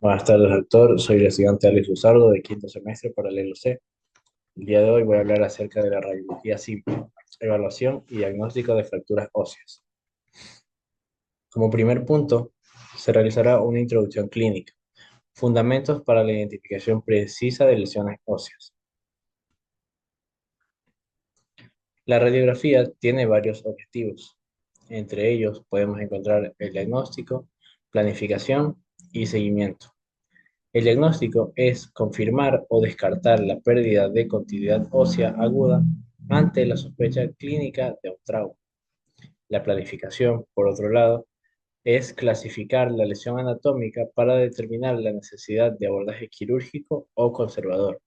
Buenas tardes, doctor. Soy el estudiante Alex Luzardo de quinto semestre paralelo C. El día de hoy voy a hablar acerca de la radiología simple, evaluación y diagnóstico de fracturas óseas. Como primer punto, se realizará una introducción clínica, fundamentos para la identificación precisa de lesiones óseas. La radiografía tiene varios objetivos. Entre ellos podemos encontrar el diagnóstico, planificación y seguimiento. El diagnóstico es confirmar o descartar la pérdida de continuidad ósea aguda ante la sospecha clínica de un trauma. La planificación, por otro lado, es clasificar la lesión anatómica para determinar la necesidad de abordaje quirúrgico o conservador.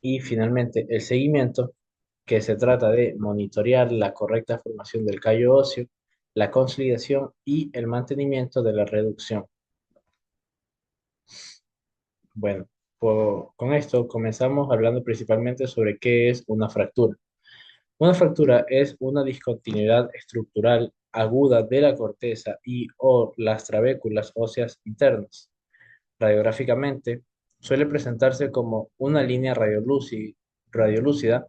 Y finalmente, el seguimiento, que se trata de monitorear la correcta formación del callo óseo, la consolidación y el mantenimiento de la reducción. Bueno, con esto comenzamos hablando principalmente sobre qué es una fractura. Una fractura es una discontinuidad estructural aguda de la corteza y o las trabéculas óseas internas. Radiográficamente, suele presentarse como una línea radiolúcida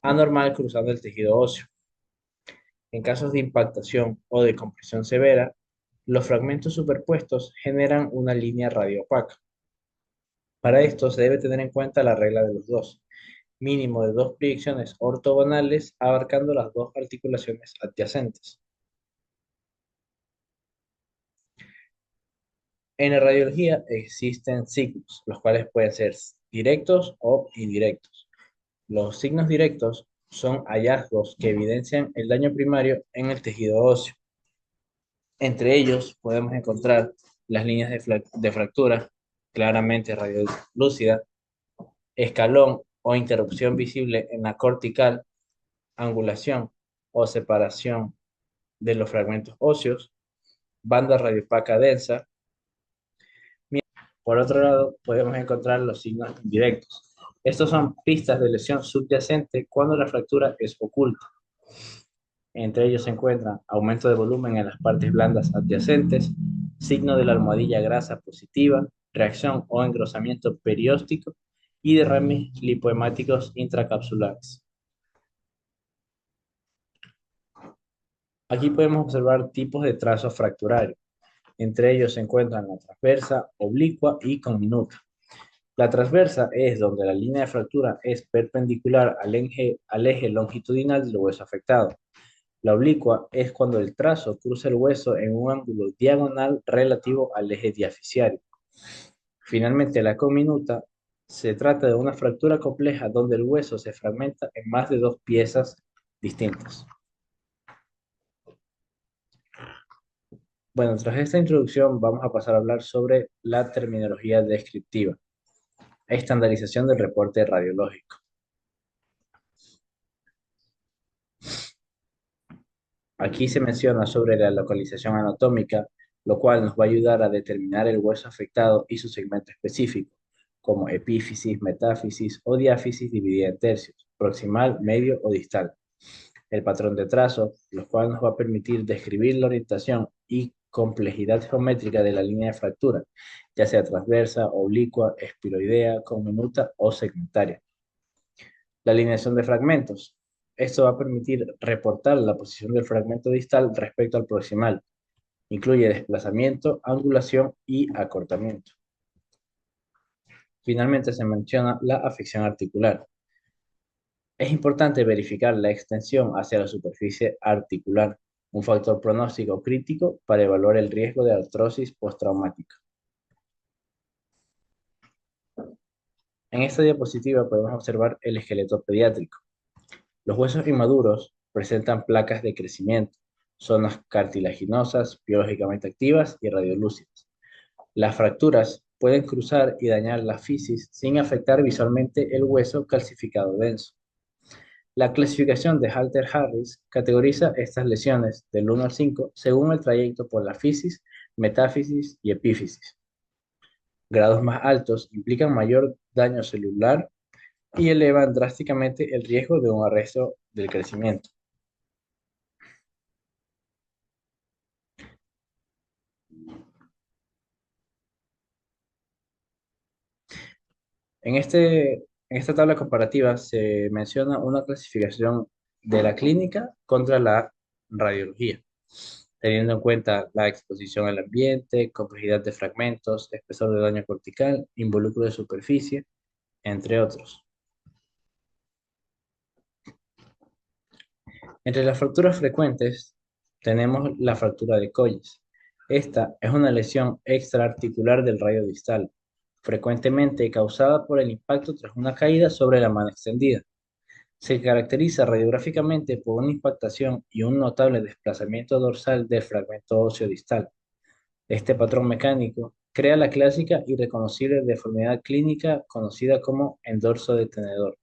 anormal cruzando el tejido óseo. En casos de impactación o de compresión severa, los fragmentos superpuestos generan una línea radioopaca. Para esto se debe tener en cuenta la regla de los dos, mínimo de dos proyecciones ortogonales abarcando las dos articulaciones adyacentes. En la radiología existen signos, los cuales pueden ser directos o indirectos. Los signos directos son hallazgos que evidencian el daño primario en el tejido óseo. Entre ellos podemos encontrar las líneas de fractura claramente radiolúcida, escalón o interrupción visible en la cortical, angulación o separación de los fragmentos óseos, banda radiopaca densa. Por otro lado, podemos encontrar los signos indirectos. Estos son pistas de lesión subyacente cuando la fractura es oculta. Entre ellos se encuentran aumento de volumen en las partes blandas adyacentes, signo de la almohadilla grasa positiva, reacción o engrosamiento perióstico y derrames lipohemáticos intracapsulares. Aquí podemos observar tipos de trazo fracturario. Entre ellos se encuentran la transversa, oblicua y conminuta. La transversa es donde la línea de fractura es perpendicular al eje longitudinal del hueso afectado. La oblicua es cuando el trazo cruza el hueso en un ángulo diagonal relativo al eje diaficiario. Finalmente, la conminuta se trata de una fractura compleja donde el hueso se fragmenta en más de dos piezas distintas. Bueno, tras esta introducción vamos a pasar a hablar sobre la terminología descriptiva, estandarización del reporte radiológico. Aquí se menciona sobre la localización anatómica, lo cual nos va a ayudar a determinar el hueso afectado y su segmento específico, como epífisis, metáfisis o diáfisis dividida en tercios, proximal, medio o distal. El patrón de trazo, lo cual nos va a permitir describir la orientación y complejidad geométrica de la línea de fractura, ya sea transversa, oblicua, espiroidea, conminuta o segmentaria. La alineación de fragmentos. Esto va a permitir reportar la posición del fragmento distal respecto al proximal. Incluye desplazamiento, angulación y acortamiento. Finalmente se menciona la afección articular. Es importante verificar la extensión hacia la superficie articular, un factor pronóstico crítico para evaluar el riesgo de artrosis postraumática. En esta diapositiva podemos observar el esqueleto pediátrico. Los huesos inmaduros presentan placas de crecimiento, zonas cartilaginosas, biológicamente activas y radiolúcidas. Las fracturas pueden cruzar y dañar la fisis sin afectar visualmente el hueso calcificado denso. La clasificación de Halter-Harris categoriza estas lesiones del 1 al 5 según el trayecto por la fisis, metáfisis y epífisis. Grados más altos implican mayor daño celular y elevan drásticamente el riesgo de un arresto del crecimiento. En esta tabla comparativa se menciona una clasificación de la clínica contra la radiología, teniendo en cuenta la exposición al ambiente, complejidad de fragmentos, espesor de daño cortical, involucro de superficie, entre otros. Entre las fracturas frecuentes tenemos la fractura de Colles. Esta es una lesión extraarticular del radio distal, frecuentemente causada por el impacto tras una caída sobre la mano extendida. Se caracteriza radiográficamente por una impactación y un notable desplazamiento dorsal del fragmento óseo distal. Este patrón mecánico crea la clásica y reconocible deformidad clínica conocida como endorso de tenedor.